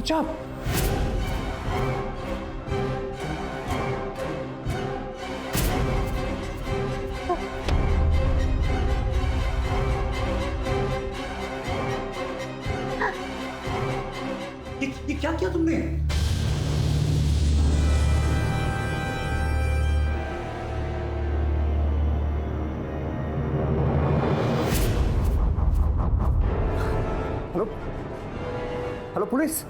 नीचा। ये क्या किया तुमने? Hello hello police.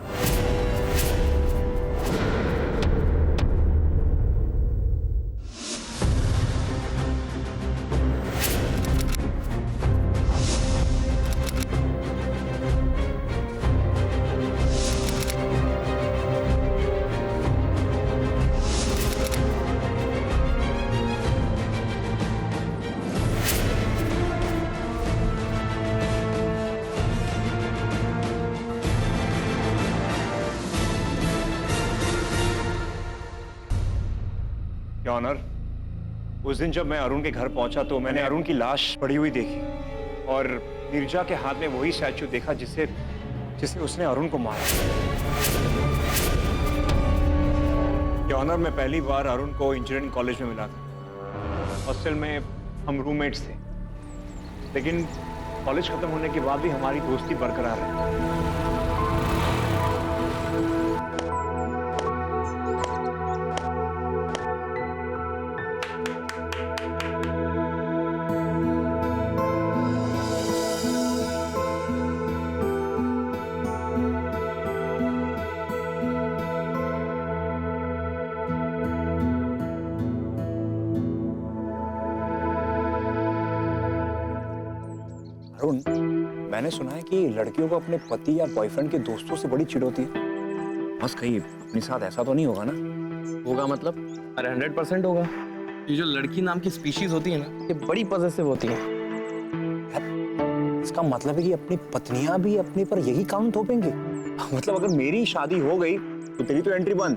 Your honour, उस दिन जब मैं अरुण के घर पहुंचा तो मैंने अरुण की लाश पड़ी हुई देखी और नीरजा के हाथ में वही स्टैचू देखा जिसे उसने अरुण को मारा। योर ऑनर, मैं पहली बार अरुण को इंजीनियरिंग कॉलेज में मिला था। हॉस्टल में हम रूममेट्स थे, लेकिन कॉलेज खत्म होने के बाद भी हमारी दोस्ती बरकरार रही। अरुण, मैंने सुना है कि लड़कियों को अपने पति या बॉयफ्रेंड के दोस्तों से बड़ी चिढ़ होती है। बस कहीं अपने साथ ऐसा तो नहीं होगा ना? होगा मतलब? अरे 100% होगा। ये जो लड़की नाम की स्पीशीज होती है ना, ये बड़ी पॉजेसिव होती है। इसका मतलब है कि अपनी पत्नियां भी अपने पर यही कानून थोपेंगे? मतलब अगर मेरी शादी हो गई तो तेरी तो एंट्री बंद।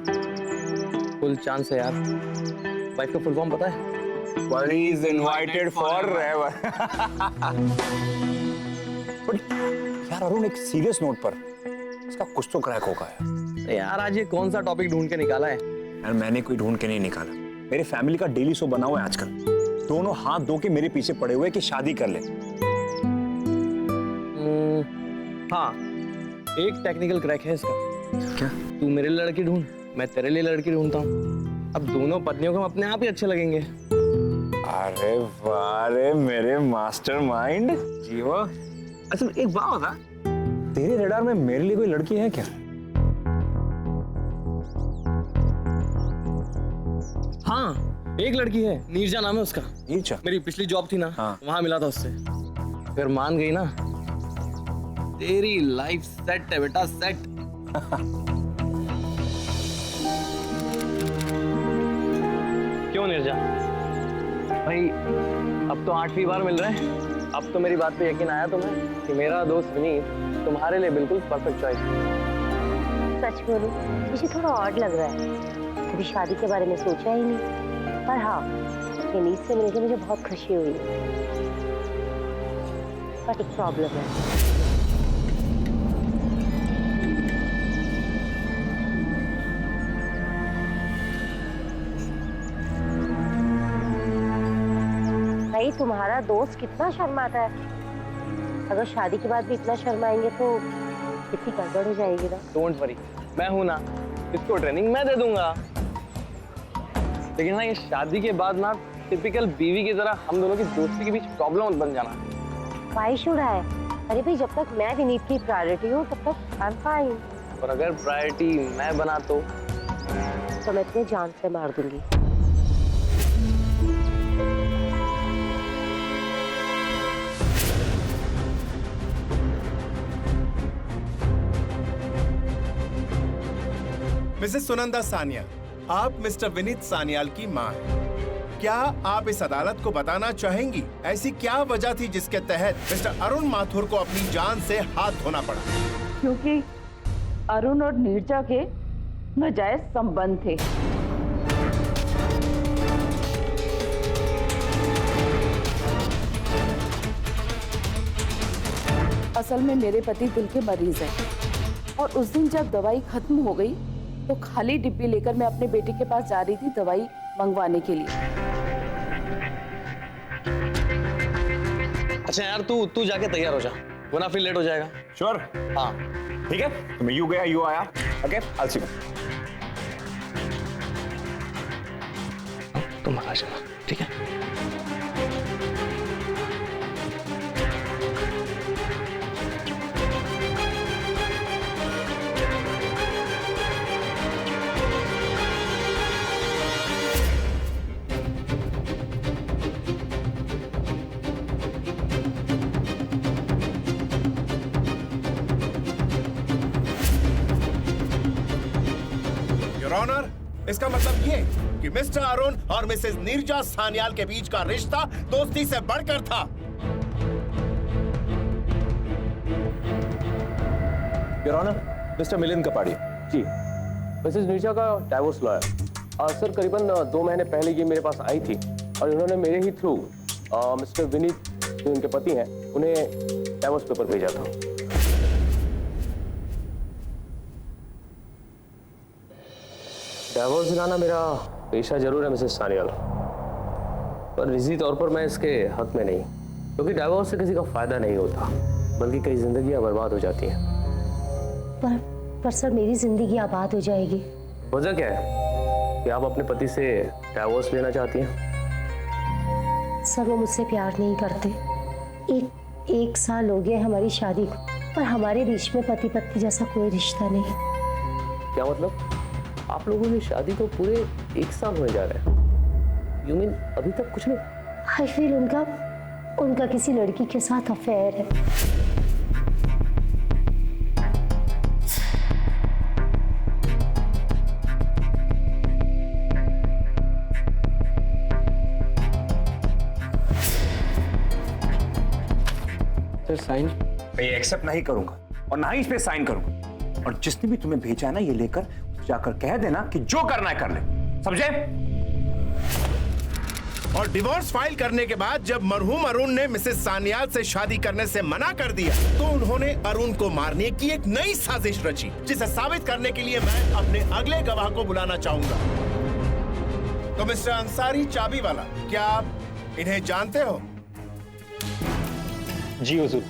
फुल चांस है यार। वाइफ का फुल फॉर्म पता है? Buddy is invited forever। यार अरुण, एक सीरियस नोट पर इसका कुछ तो क्रैक होगा यार आज ये कौन सा टॉपिक ढूंढ के निकाला है? यार मैंने कोई ढूंढ के नहीं निकाला। मेरे फैमिली का डेली शो बना हुआ है आजकल। दोनों हाथ धो के मेरे पीछे पड़े हुए कि शादी कर ले। हाँ, एक टेक्निकल क्रैक है इसका। क्या? तू मेरे लिए लड़की ढूंढ, मैं तेरे लिए लड़की ढूंढता हूँ। अब दोनों पत्नियों को हम अपने आप ही अच्छे लगेंगे। अरे वाह रे मेरे मास्टरमाइंड जीवा। अच्छा एक बात बता, तेरे रडार में मेरे लिए कोई लड़की है क्या? हाँ, एक लड़की है, नीरजा नाम है उसका। नीरजा? मेरी पिछली जॉब थी ना, हाँ। वहां मिला था उससे। फिर मान गई ना। तेरी लाइफ सेट है बेटा, सेट। क्यों नीरजा भाई, अब तो 8वीं बार मिल रहे हैं। अब तो मेरी बात पे यकीन आया तुम्हें कि मेरा दोस्त विनीत तुम्हारे लिए बिल्कुल परफेक्ट चॉइस है। सच बोलूं, मुझे थोड़ा ऑड लग रहा है। कभी शादी के बारे में सोचा ही नहीं। पर हाँ, विनीत से मिलकर मुझे बहुत खुशी हुई। पर एक प्रॉब्लम है। भाई तुम्हारा दोस्त कितना शर्माता है। अगर शादी के बाद भी इतना शर्माएंगे तो कितनी गड़बड़ हो जाएगी ना। डोंट वरी, मैं हूं ना, इसको ट्रेनिंग मैं दे दूंगा। लेकिन ना ये शादी के बाद ना टिपिकल बीवी की तरह हम दोनों की दोस्ती के बीच प्रॉब्लम बन जाना। Why should I? अरे भाई, जब तक मैं विनीत की प्रायोरिटी हूँ तब तक I'm fine। और अगर प्रायोरिटी मैं बना तो मैं तुम्हें जान से मार दूंगी। मिसेस सुनंदा सान्याल, आप मिस्टर विनीत सान्याल की मां हैं। क्या आप इस अदालत को बताना चाहेंगी ऐसी क्या वजह थी जिसके तहत मिस्टर अरुण माथुर को अपनी जान से हाथ धोना पड़ा? क्योंकि अरुण और नीरजा के नाजायज संबंध थे। असल में मेरे पति दिल के मरीज हैं। और उस दिन जब दवाई खत्म हो गई तो खाली डिब्बी लेकर मैं अपने बेटे के पास जा रही थी दवाई मंगवाने के लिए। अच्छा यार, तू जाके तैयार हो जा, वरना फिर लेट हो जाएगा। श्योर? हाँ ठीक है, तो मैं यू गया यू आया। Okay, I see you. तुम आ जाना, ठीक है? योर ऑनर, इसका मतलब ये कि मिस्टर अरुण और मिसेस नीरजा सान्याल के बीच का रिश्ता दोस्ती से बढ़कर था। Your honour, mister Milind Kapadia. जी, मिसेस नीरजा का डाइवोर्स लॉयर सर करीबन 2 महीने पहले ये मेरे पास आई थी और इन्होंने मेरे ही थ्रू मिस्टर विनीत जो उनके पति हैं उन्हें डाइवोर्स पेपर भेजा था। डाइवोर्स दिलाना मेरा पेशा जरूर है मिसेस सान्याल, पर निजी तौर पर मैं इसके हक में नहीं, क्योंकि डाइवोर्स से किसी का फायदा नहीं होता, बल्कि कई जिंदगियां बर्बाद हो जाती हैं। पर सर मेरी जिंदगी आबाद हो जाएगी। वजह क्या है कि आप अपने पति से डाइवोर्स लेना चाहती हैं? सर वो मुझसे प्यार नहीं करते। एक साल हो गया हमारी शादी को, पर हमारे बीच में पति पत्नी जैसा कोई रिश्ता नहीं। क्या मतलब? आप लोगों ने शादी को पूरे 1 साल होने जा रहे हैं? यू मीन अभी तक कुछ नहीं? आई फील उनका किसी लड़की के साथ अफेयर है। Sir sign? मैं ये एक्सेप्ट नहीं करूंगा और ना ही इस पे साइन करूंगा। और जिसने भी तुम्हें भेजा है ना, ये लेकर जाकर कह देना कि जो करना है कर ले, समझे? और डिवोर्स फाइल करने के बाद जब मरहूम अरुण ने मिसेस सान्याल से शादी करने से मना कर दिया, तो उन्होंने अरुण को मारने की एक नई साजिश रची, जिसे साबित करने के लिए मैं अपने अगले गवाह को बुलाना चाहूंगा। तो मिस्टर अंसारी चाबी वाला, क्या आप इन्हें जानते हो? जी हुजूर।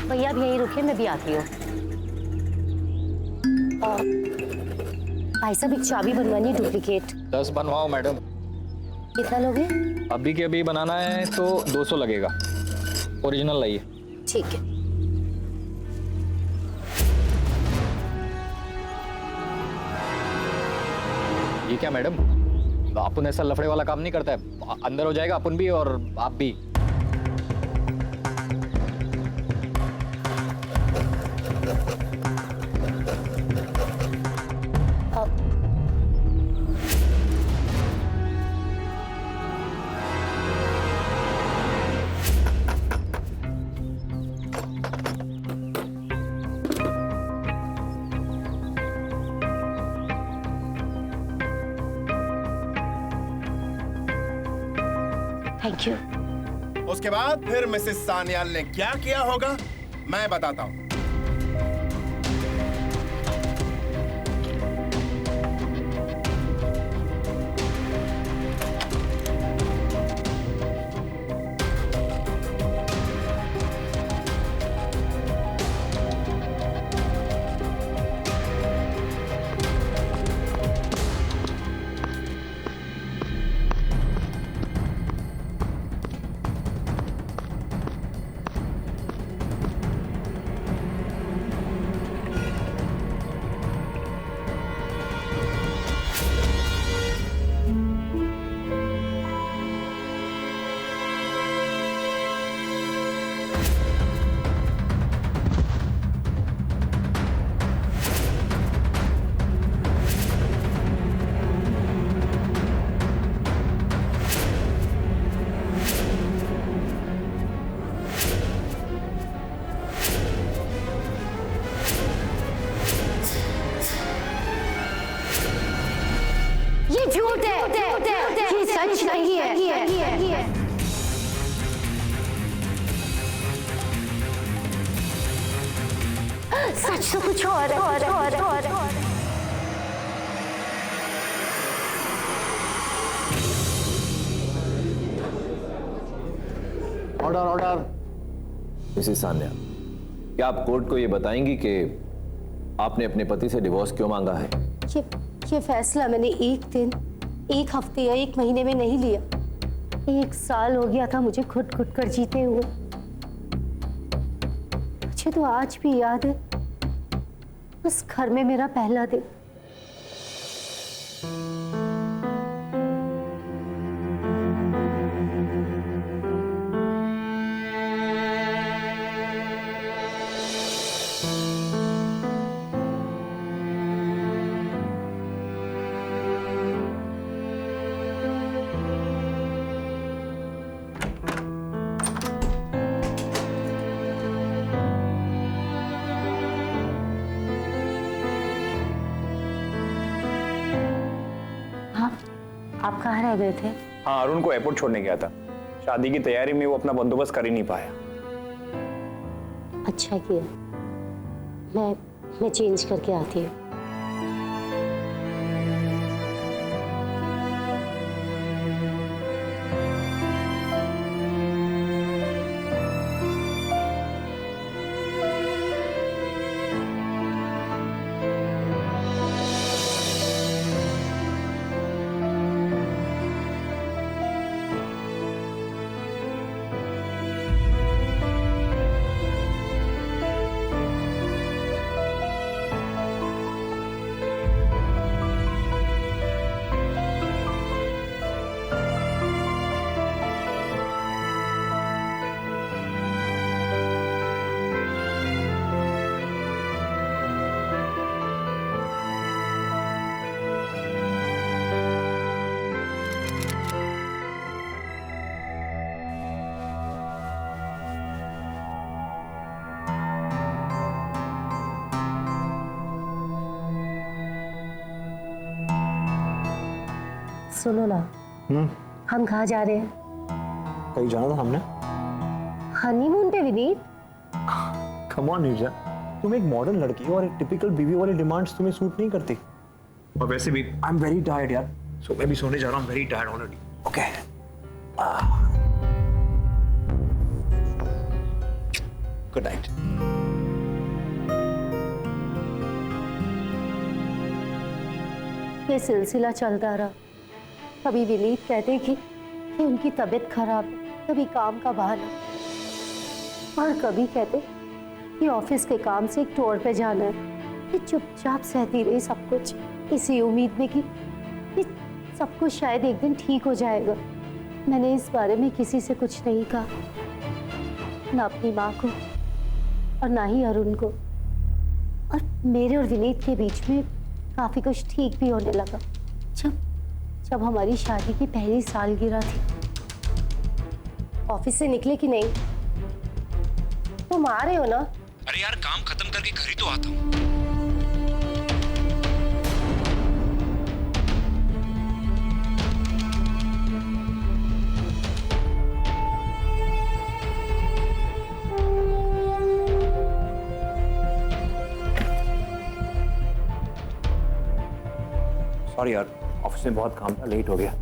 भैया आप यहीं रुकिए, मैं भी आती हूँ। भाई साहब एक चाबी बनवानी है डुप्लीकेट। 10 बनवाओ मैडम। कितना लोगे? अभी के अभी बनाना है तो 200 लगेगा। ओरिजिनल लाइए। ठीक है। ये क्या मैडम, अपन ऐसा लफड़े वाला काम नहीं करता है। अंदर हो जाएगा अपन भी और आप भी। Thank you. उसके बाद फिर मिसेस सान्याल ने क्या किया होगा मैं बताता हूँ। ये झूठ है, ये सच नहीं है। सच तो कुछ और है। Order order. मिसेस सान्या, क्या आप कोर्ट को ये बताएंगी कि आपने अपने पति से डिवोर्स क्यों मांगा है? ये फैसला मैंने एक दिन, एक हफ्ते या एक महीने में नहीं लिया। 1 साल हो गया था मुझे घुट घुट कर जीते हुए। मुझे तो आज भी याद है उस घर में मेरा पहला दिन। आप कहाँ रह गए थे? हाँ, अरुण को एयरपोर्ट छोड़ने गया था। शादी की तैयारी में वो अपना बंदोबस्त कर ही नहीं पाया। अच्छा किया। मैं चेंज करके आती हूँ। सुनो ना, हम कहाँ जा रहे हैं? कहीं जाना था हमने। हनीमून पे विनीत। कम ऑन नीरजा, तुम एक मॉडर्न लड़की हो और एक टिपिकल बीवी वाली डिमांड्स तुम्हें सूट नहीं करती। और वैसे भी आई एम वेरी टायर्ड यार, सो मैं भी सोने जा रहा हूँ। Very tired already. Okay, good night. ये सिलसिला चलता रहा। कभी विनीत कहते कि उनकी तबीयत खराब है, कभी काम का बहाना, और कभी कहते कि ऑफिस के काम से एक टूर पे जाना है। ये चुपचाप सहती रही सब कुछ, इसी उम्मीद में कि सब कुछ शायद एक दिन ठीक हो जाएगा। मैंने इस बारे में किसी से कुछ नहीं कहा, ना अपनी माँ को और ना ही अरुण को। और मेरे और विनीत के बीच में काफी कुछ ठीक भी होने लगा जब हमारी शादी की पहली सालगिरह थी। ऑफिस से निकले कि नहीं? तुम आ रहे हो ना? अरे यार, काम खत्म करके घर ही तो आता हूँ। सॉरी यार, ऑफिस में बहुत काम था, लेट हो गया।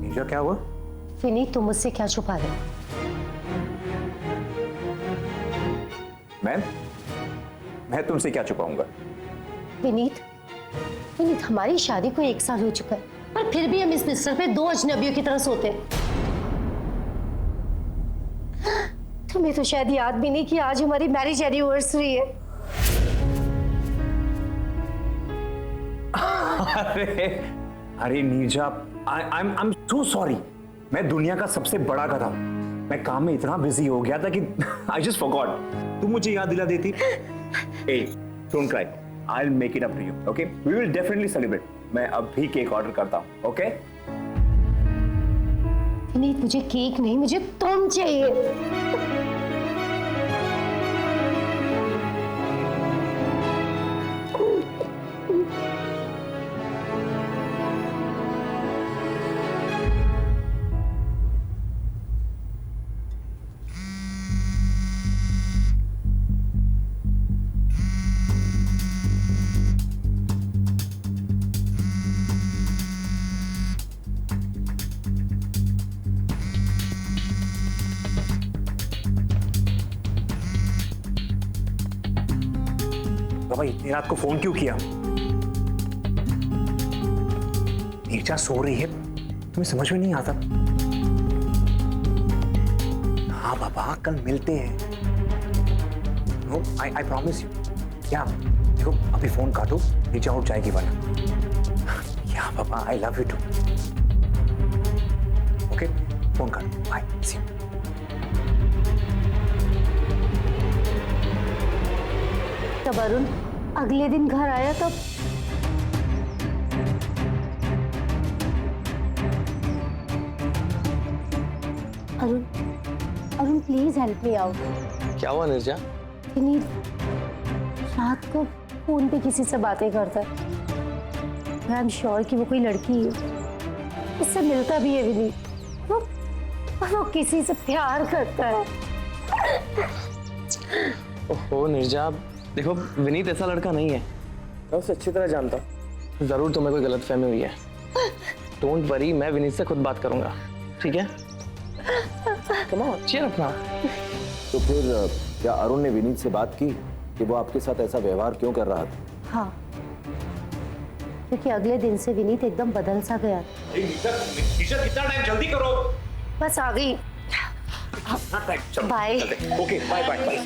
नीरजा, क्या हुआ? विनीत, तुम मुझसे क्या छुपा रहे हो? मैं तुमसे क्या छुपाऊंगा? विनीत, हमारी शादी को 1 साल हो चुका है, पर फिर भी हम इस बिस्तर पे 2 अजनबियों की तरह सोते हैं। तुम्हें तो शायद याद भी नहीं कि आज हमारी मैरिज एनिवर्सरी है। अरे Neerja, I am so sorry. मैं दुनिया का सबसे बड़ा गधा हूं। मैं काम में इतना बिजी हो गया था कि आई जस्ट फॉरगॉट। तुम मुझे याद दिला देती। ए, don't cry, I will make it up to you, okay? We will definitely celebrate. मैं अब भी केक ऑर्डर करता हूं, ओके? विनीत, मुझे केक नहीं, मुझे तुम चाहिए। भाई इतनी रात को फोन क्यों किया? नीरजा सो रही है, तुम्हें समझ में नहीं आता? हाँ बाबा, कल मिलते हैं। No, I promise you. क्या देखो, अभी फोन काटो, नीरजा उठ जाएगी वरना। क्या बाबा, I love you too. Okay, phone काटो, बाय, सी यू। तब अरुण अगले दिन घर आया तब Arun Arun please help me out. क्या हुआ नीरजा? विनीत रात को फोन पे किसी से बातें करता है। आई एम श्योर कि वो कोई लड़की है, उससे मिलता भी है विनीत। वो किसी से प्यार करता है। ओहो नीरजा, देखो विनीत ऐसा लड़का नहीं है, मैं उसे अच्छी तरह जानता हूँ। जरूर तुम्हें कोई गलतफहमी हुई है। डोंट वरी, मैं विनीत से खुद बात करूंगा, ठीक है? Come on, cheer up now. तो फिर क्या अरुण ने विनीत से बात की कि वो आपके साथ ऐसा व्यवहार क्यों कर रहा था? हाँ, क्योंकि अगले दिन से विनीत एकदम बदल सा गया। कितना टाइम, जल्दी करो। बस आ गई। Bye. Okay, bye bye bye.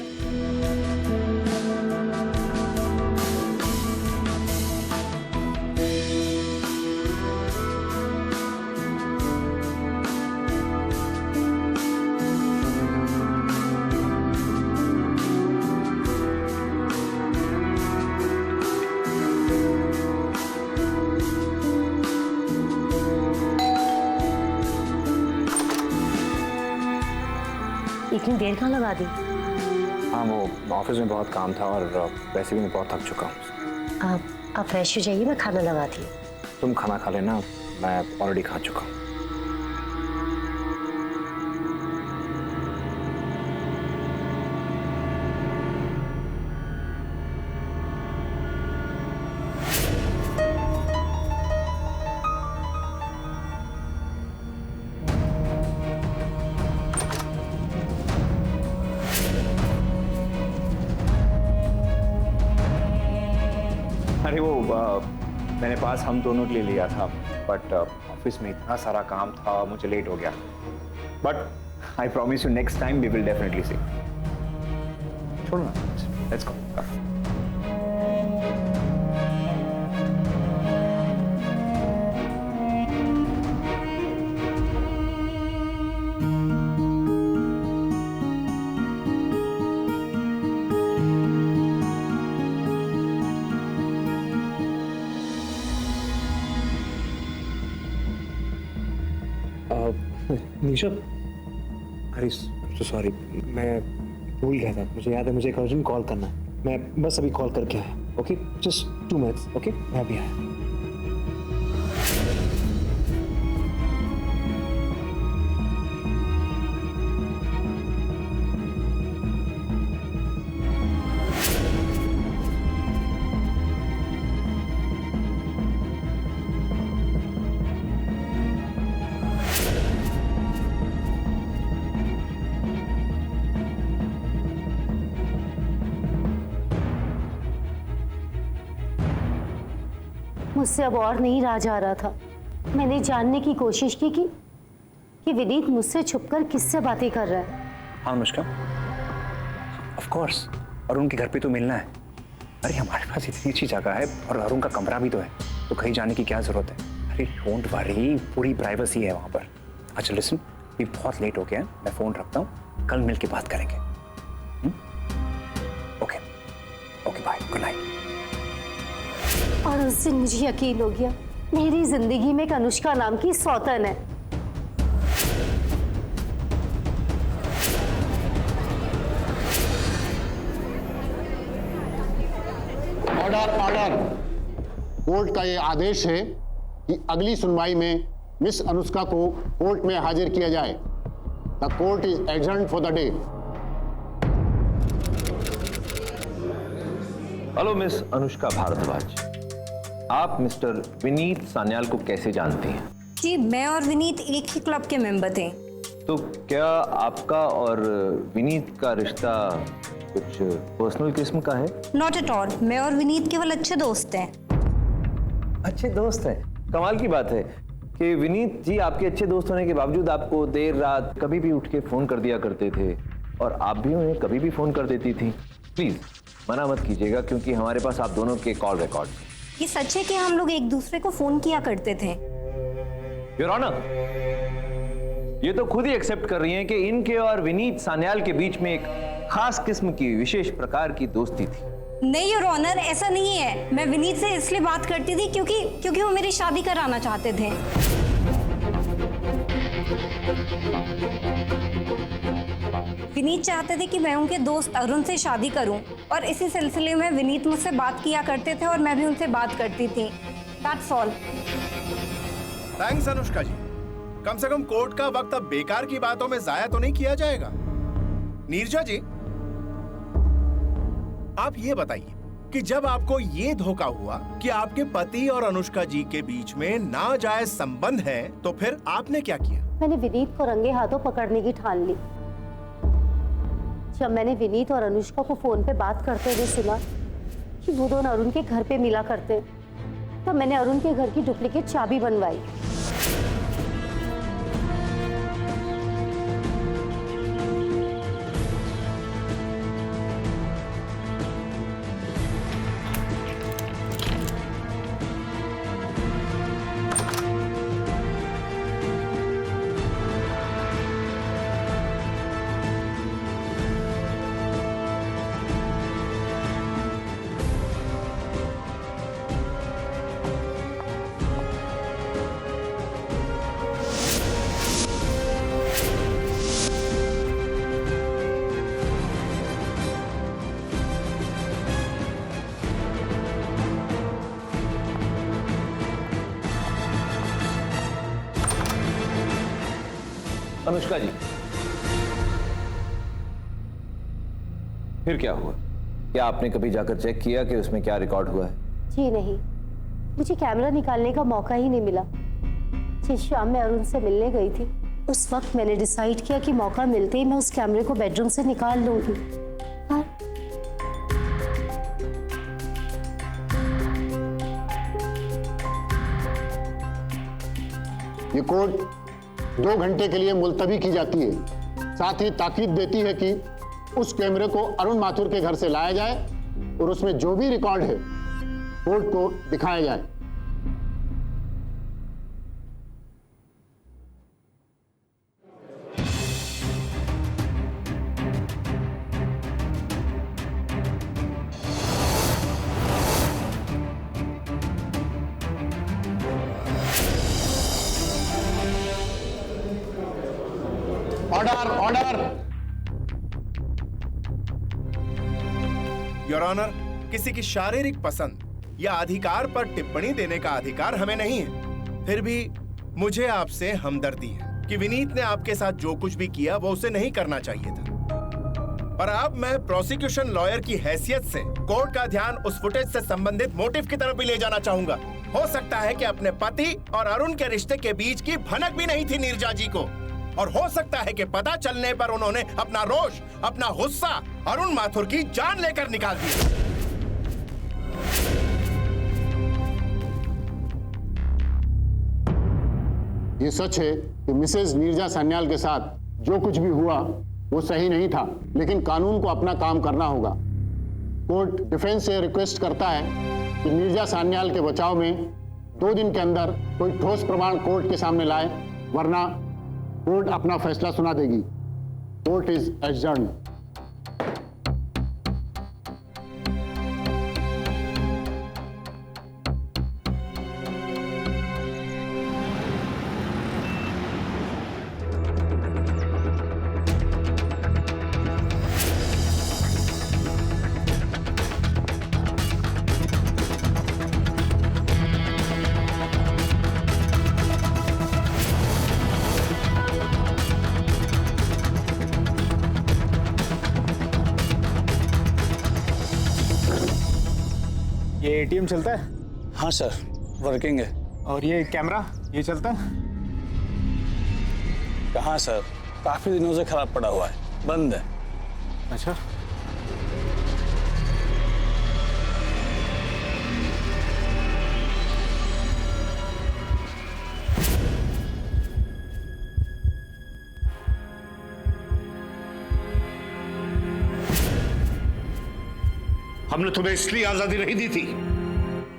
इतनी देर कहाँ लगा दी? हाँ, वो ऑफिस में बहुत काम था और वैसे भी मैं बहुत थक चुका हूँ। आप फ्रेश हो जाइए, मैं खाना लगाती हूँ। तुम खाना खा लेना, मैं ऑलरेडी खा चुका हूँ। अरे वो मैंने पास हम दोनों के लिए लिया था, बट ऑफिस में इतना सारा काम था, मुझे लेट हो गया। But I promise you next time we will definitely see. छोड़ो ना, लेट्स गो। निशा, अरे सॉरी, मैं भूल गया था। मुझे याद है, मुझे एक अर्जेंट कॉल करना है। मैं बस अभी कॉल करके आया। Okay, just 2 minutes. ओके, मैं अभी आया। मुझसे अब और नहीं रहा जा रहा था। मैंने जानने की कोशिश की कि विनीत मुझसे छुपकर किससे बातें कर रहा है। हाँ अनुष्का, ऑफ कोर्स अरुण के घर पे तो मिलना है। अरे हमारे पास इतनी अच्छी जगह है और अरुण का कमरा भी तो है, तो कहीं जाने की क्या जरूरत है? अरे डोंट वरी, पूरी प्राइवेसी है वहाँ पर। अच्छा लिसन, ये बहुत लेट हो गया है, मैं फोन रखता हूँ, कल मिल के बात करेंगे। Okay okay, bye, good night. और उस दिन मुझे यकीन हो गया, मेरी जिंदगी में एक अनुष्का नाम की सौतन है। Order order. कोर्ट का ये आदेश है कि अगली सुनवाई में मिस अनुष्का को कोर्ट में हाजिर किया जाए। The court is adjourned for the day. Hello miss Anushka Bhardwaj, आप मिस्टर विनीत सान्याल को कैसे जानती हैं? जी, मैं और विनीत एक ही क्लब के मेंबर थे। तो क्या आपका और विनीत का रिश्ता कुछ पर्सनल किस्म का है? Not at all. मैं और विनीत केवल अच्छे दोस्त हैं। अच्छे दोस्त हैं? कमाल की बात है कि विनीत जी आपके अच्छे दोस्त होने के बावजूद आपको देर रात कभी भी उठ के फोन कर दिया करते थे और आप भी उन्हें कभी भी फोन कर देती थी। प्लीज मना मत कीजिएगा, क्योंकि हमारे पास आप दोनों के कॉल रिकॉर्ड। ये सच है कि हम लोग एक दूसरे को फोन किया करते थे। योर ऑनर, ये तो खुद ही एक्सेप्ट कर रही हैं कि इनके और विनीत सान्याल के बीच में एक खास किस्म की विशेष प्रकार की दोस्ती थी। नहीं योर ऑनर, ऐसा नहीं है। मैं विनीत से इसलिए बात करती थी क्योंकि वो मेरी शादी कराना चाहते थे। विनीत चाहते थे कि मैं उनके दोस्त अरुण से शादी करूं और इसी सिलसिले में विनीत मुझसे बात किया करते थे और मैं भी उनसे बात करती थी। That's all. थैंक्स अनुष्का जी। कम से कम कोर्ट का वक्त अब बेकार की बातों में जाया तो नहीं किया जाएगा। नीरजा जी, आप ये बताइए कि जब आपको ये धोखा हुआ कि आपके पति और अनुष्का जी के बीच में नाजायज संबंध है, तो फिर आपने क्या किया? मैंने विनीत को रंगे हाथों पकड़ने की ठान ली। जब मैंने विनीत और अनुष्का को फोन पे बात करते हुए सुना कि वो दोनों अरुण के घर पे मिला करते, तब मैंने अरुण के घर की डुप्लीकेट चाबी बनवाई। अनुष्का जी, फिर क्या हुआ? क्या आपने कभी जाकर चेक किया कि उसमें क्या रिकॉर्ड हुआ है? जी नहीं, मुझे कैमरा निकालने का मौका ही नहीं मिला। जिस शाम मैं अरुण से मिलने गई थी, उस वक्त मैंने डिसाइड किया कि मौका मिलते ही मैं उस कैमरे को बेडरूम से निकाल लूंगी। ये कोर्ट 2 घंटे के लिए मुलतवी की जाती है। साथ ही ताकीद देती है कि उस कैमरे को अरुण माथुर के घर से लाया जाए और उसमें जो भी रिकॉर्ड है कोर्ट को दिखाया जाए। Order order. योर ऑनर, किसी की शारीरिक पसंद या अधिकार पर टिप्पणी देने का अधिकार हमें नहीं है। फिर भी मुझे आपसे हमदर्दी है कि विनीत ने आपके साथ जो कुछ भी किया वो उसे नहीं करना चाहिए था। पर अब मैं प्रोसिक्यूशन लॉयर की हैसियत से कोर्ट का ध्यान उस फुटेज से संबंधित मोटिव की तरफ भी ले जाना चाहूंगा। हो सकता है कि अपने पति और अरुण के रिश्ते के बीच की भनक भी नहीं थी नीरजा जी को, और हो सकता है कि पता चलने पर उन्होंने अपना रोष, अपना गुस्सा अरुण माथुर की जान लेकर निकाल दी। ये सच है कि मिसेज नीरजा सान्याल के साथ जो कुछ भी हुआ वो सही नहीं था, लेकिन कानून को अपना काम करना होगा। कोर्ट डिफेंस से रिक्वेस्ट करता है कि नीरजा सान्याल के बचाव में 2 दिन के अंदर कोई ठोस प्रमाण कोर्ट के सामने लाए, वरना कोर्ट अपना फैसला सुना देगी। Court is adjourned. ये एटीएम चलता है? हाँ सर, वर्किंग है। और ये कैमरा ये चलता है? कहाँ सर, काफी दिनों से खराब पड़ा हुआ है, बंद है। अच्छा, हमने तुम्हें इसलिए आजादी नहीं दी थी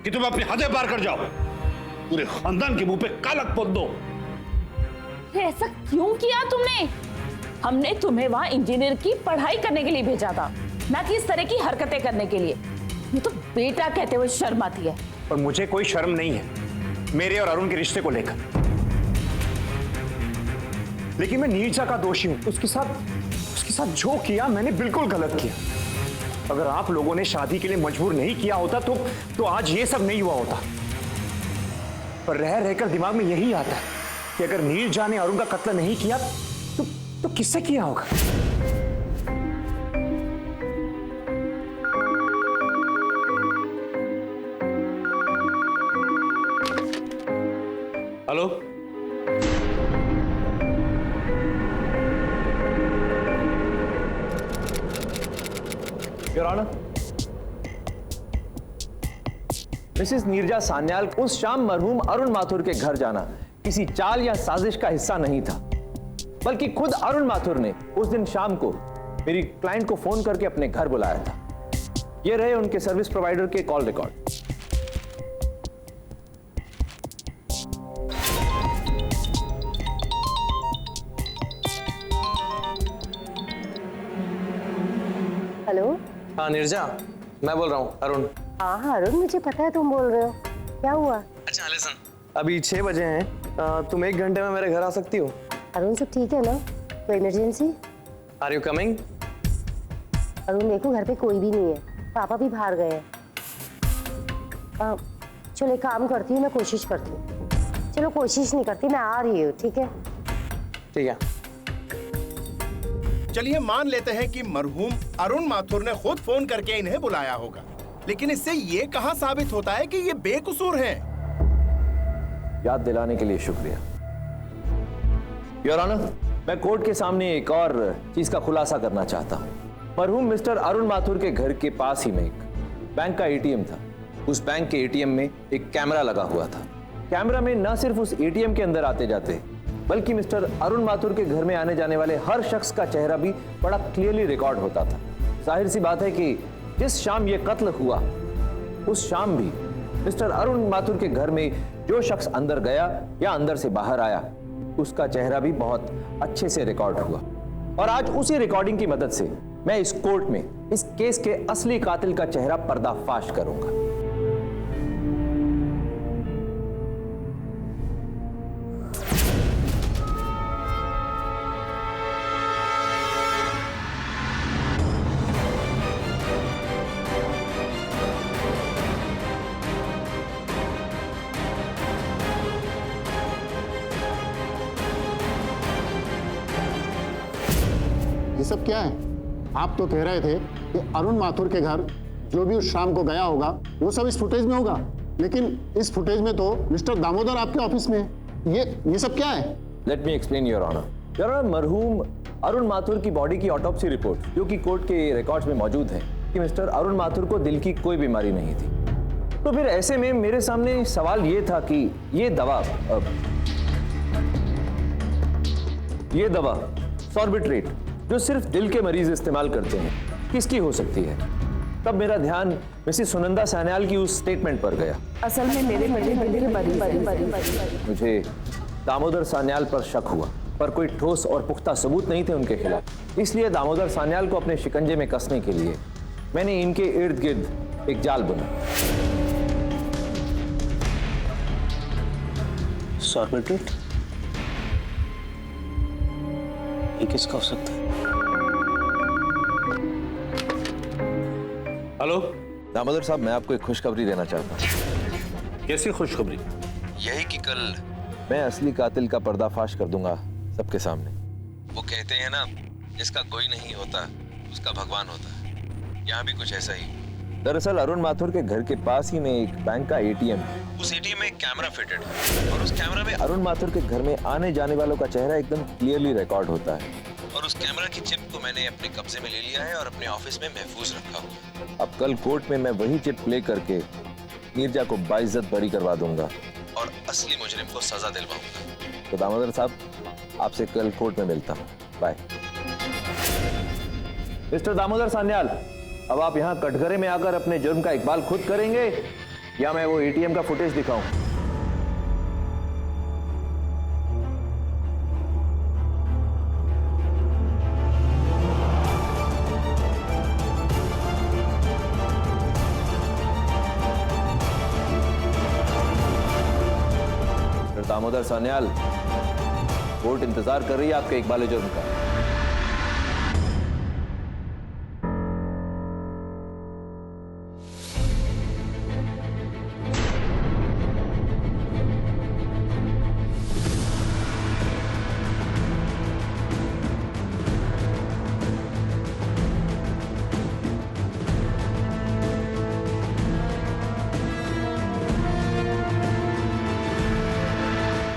कि तुम अपनी हदें पार कर जाओ, पूरे खानदान के मुंह पे कालक पोत दो। ऐसा क्यों किया तुमने? हमने तुम्हें वहां इंजीनियर की पढ़ाई करने के लिए भेजा था, ना कि इस तरह की हरकतें करने के लिए। ये तो बेटा कहते हुए शर्म आती है। और मुझे कोई शर्म नहीं है मेरे और अरुण के रिश्ते को लेकर, लेकिन मैं नीरजा का दोषी हूं। उसके साथ जो किया मैंने बिल्कुल गलत किया। अगर आप लोगों ने शादी के लिए मजबूर नहीं किया होता तो आज ये सब नहीं हुआ होता। पर रह रहकर दिमाग में यही आता है कि अगर नीरजा ने अरुण का कत्ल नहीं किया तो किससे किया होगा? Hello, your honour, Mrs Neerja Sanyal उस शाम मरहूम अरुण माथुर के घर जाना किसी चाल या साजिश का हिस्सा नहीं था, बल्कि खुद अरुण माथुर ने उस दिन शाम को मेरी क्लाइंट को फोन करके अपने घर बुलाया था। ये रहे उनके सर्विस प्रोवाइडर के कॉल रिकॉर्ड। हेलो। हाँ नीरजा, मैं बोल रहा हूँ, अरुण। हाँ अरुण, मुझे पता है तुम बोल रहे हो। क्या हुआ? अच्छा लिसन, अभी 6 बजे हैं, तुम 1 घंटे में मेरे घर आ सकती हो? अरुण सब ठीक है ना? कोई emergency? Are you coming? Arun देखो, घर पे कोई भी नहीं है, पापा भी बाहर गए हैं। चलो एक काम करती हूँ, मैं कोशिश करती हूँ। चलो कोशिश नहीं करती, मैं आ रही हूँ। ठीक है? ठीक है। चलिए मान लेते हैं कि मरहूम अरुण माथुर ने खुद फोन करके इन्हें बुलाया होगा, लेकिन इससे ये कहाँ साबित होता है कि ये बेकसूर हैं? याद दिलाने के लिए शुक्रिया। योर ऑनर, मैं कोर्ट के सामने एक और चीज का खुलासा करना चाहता हूं। मरहूम मिस्टर अरुण माथुर के घर के पास ही में एक बैंक का एटीएम था। उस बैंक के एटीएम में एक कैमरा लगा हुआ था। कैमरा में न सिर्फ उस एटीएम के अंदर आते जाते, बल्कि मिस्टर अरुण माथुर के घर में आने जाने वाले हर शख्स का चेहरा भी बड़ा क्लियरली रिकॉर्ड होता था। जाहिर सी बात है कि जिस शाम ये कत्ल हुआ, उस शाम भी मिस्टर अरुण माथुर के घर में जो शख्स अंदर गया या अंदर से बाहर आया, उसका चेहरा भी बहुत अच्छे से रिकॉर्ड हुआ। और आज उसी रिकॉर्डिंग की मदद से मैं इस कोर्ट में इस केस के असली कातिल का चेहरा पर्दाफाश करूंगा। ये सब क्या है? आप तो कह रहे थे कि अरुण माथुर के घर जो भी उस शाम को गया होगा वो सब इस फुटेज में होगा, लेकिन इस फुटेज में तो मिस्टर दामोदर आपके ऑफिस में है। ये सब क्या है? Let me explain your honour. Your honour, मरहूम अरुण माथुर की बॉडी की ऑटोप्सी रिपोर्ट, जो कि कोर्ट के रिकॉर्ड्स में मौजूद है, कि मिस्टर अरुण माथुर को दिल की कोई बीमारी नहीं थी। तो फिर ऐसे में मेरे सामने सवाल ये था कि ये दवा सॉर्बिट्रेट जो सिर्फ दिल के मरीज इस्तेमाल करते हैं, किसकी हो सकती है? तब मेरा ध्यान मिसेस सुनंदा सान्याल की उस स्टेटमेंट पर गया। असल में मेरे मुझे दामोदर सान्याल पर शक हुआ, पर कोई ठोस और पुख्ता सबूत नहीं थे उनके खिलाफ। इसलिए दामोदर सान्याल को अपने शिकंजे में कसने के लिए मैंने इनके इर्द गिर्द एक जाल बुना। सॉर्बिट्रेट? ये किसका हो सकता है? हेलो दामोदर साहब, मैं आपको एक खुशखबरी देना चाहता हूँ। कैसी खुशखबरी? यही कि कल मैं असली कातिल का पर्दाफाश कर दूंगा सबके सामने। वो कहते हैं ना, जिसका कोई नहीं होता उसका भगवान होता है। यहाँ भी कुछ ऐसा ही। दरअसल अरुण माथुर के घर के पास ही में एक बैंक का एटीएम है। उस एटीएम में एक कैमरा फिटेड है और उस कैमरा में अरुण माथुर के घर में आने जाने वालों का चेहरा एकदम क्लियरली रिकॉर्ड होता है। और उस कैमरा की चिप को मैंने अपने कब्जे में ले लिया है और अपने ऑफिस में महफूज रखा हुआ। अब कल कोर्ट में मैं वही चिप प्ले करके नीरजा को बाइज्जत बरी करवा दूंगा और असली मुजरिम को सजा दिलवाऊंगा। तो दामोदर साहब, आपसे कल कोर्ट में मिलता हूँ। बाय। मिस्टर दामोदर सान्याल, अब आप यहाँ कटघरे में आकर अपने जुर्म का इकबाल खुद करेंगे या मैं वो एटीएम का फुटेज दिखाऊं? मिस्टर दामोदर सान्याल, कोर्ट इंतजार कर रही है आपके इकबाल जुर्म का।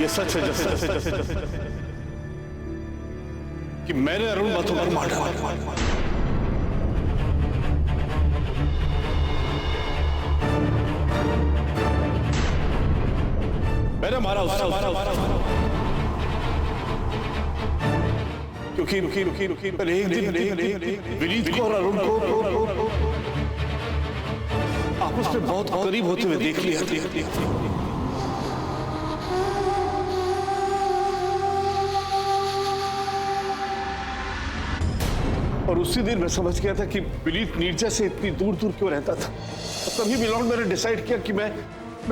ये सच है कि मैंने अरुण माथुर को मारा। मैंने मारा उसको क्योंकि मैंने एक दिन विनीत को और अरुण को आपस में बहुत करीब होते हुए देख लिया। और उसी दिन मैं समझ गया था कि विनीत नीरजा से इतनी दूर दूर क्यों रहता था। तभी मिलौन मैंने डिसाइड किया कि मैं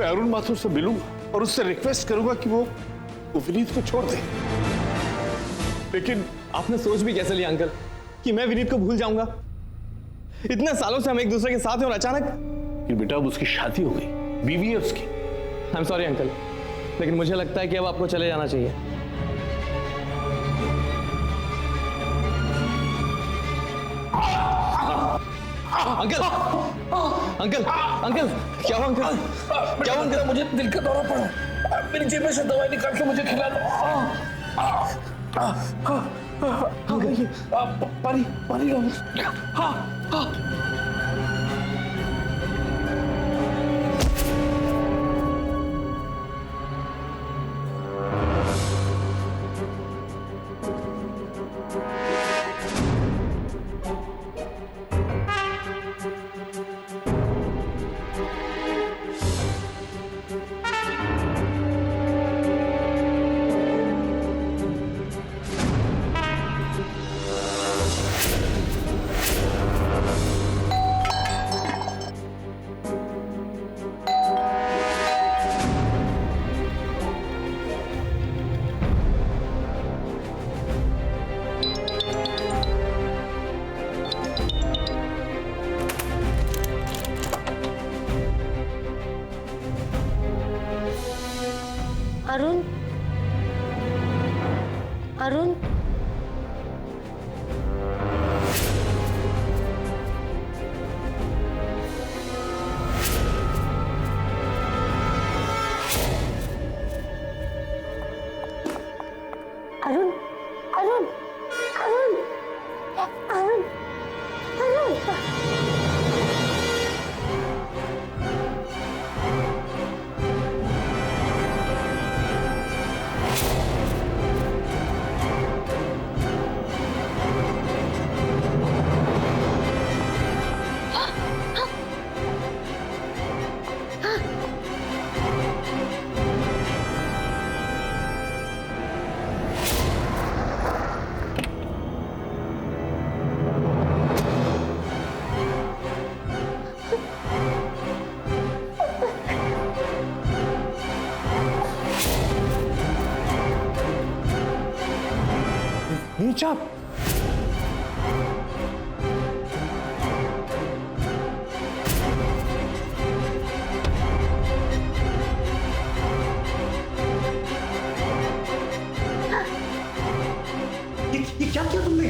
अरुण माथुर से मिलूंगा और उससे रिक्वेस्ट करूंगा कि वो विनीत को छोड़ दे। लेकिन आपने सोच भी कैसे लिया अंकल कि मैं विनीत को भूल जाऊंगा? इतने सालों से हम एक दूसरे के साथ हैं और अचानक कि बेटा अब उसकी शादी हो गई, बीवी है उसकी। आई एम सॉरी अंकल, लेकिन मुझे लगता है कि अब आपको चले जाना चाहिए। अंकल अंकल अंकल क्या हुआ अंकल? क्या हुआ अंकल? मुझे दिल का दौरा पड़ा, मेरी जेब में से दवाई निकाल के मुझे खिला दो। पानी पानी अरुण, अरुण, अरुण, अरुण, अरुण, अरुण, अरुण। नीचा ये क्या किया तुमने?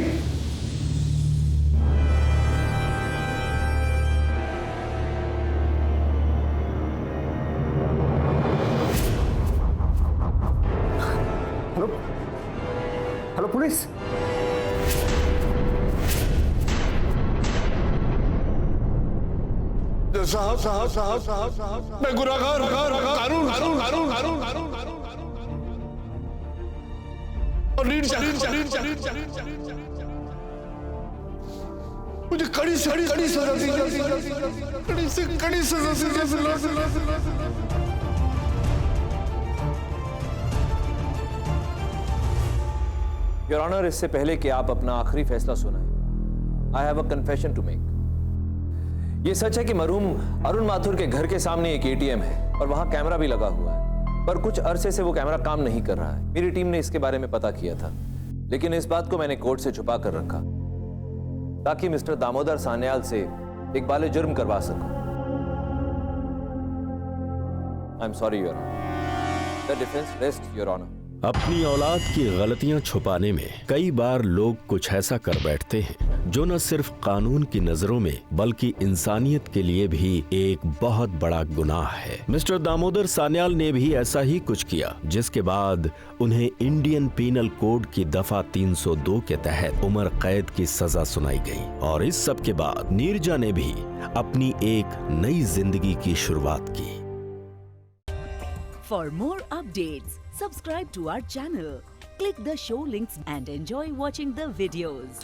पुलिस? साहब साहब साहब साहब साहब मैं गुनाहगार कानून कानून कानून कानून कानून और मुझे कड़ी से कड़ी सजा दी कड़ी से कड़ी सजा योर ऑनर, इससे पहले कि आप अपना आखिरी फैसला सुनाएं, I have a confession to make. ये सच है कि मरहूम अरुण माथुर के घर के सामने एक एटीएम है और वहां कैमरा भी लगा हुआ है, पर कुछ अरसे से वो कैमरा काम नहीं कर रहा है। मेरी टीम ने इसके बारे में पता किया था, लेकिन इस बात को मैंने कोर्ट से छुपा कर रखा ताकि मिस्टर दामोदर सान्याल से एक बाले जुर्म करवा सकूं। I am sorry your honour. The defence rest your honour. अपनी औलाद की गलतियां छुपाने में कई बार लोग कुछ ऐसा कर बैठते हैं जो न सिर्फ कानून की नजरों में बल्कि इंसानियत के लिए भी एक बहुत बड़ा गुनाह है। मिस्टर दामोदर सान्याल ने भी ऐसा ही कुछ किया, जिसके बाद उन्हें इंडियन पीनल कोड की दफा 302 के तहत उम्र कैद की सजा सुनाई गई और इस सब के बाद नीरजा ने भी अपनी एक नई जिंदगी की शुरुआत की। For more updates, subscribe to our channel, click the show links and enjoy watching the videos.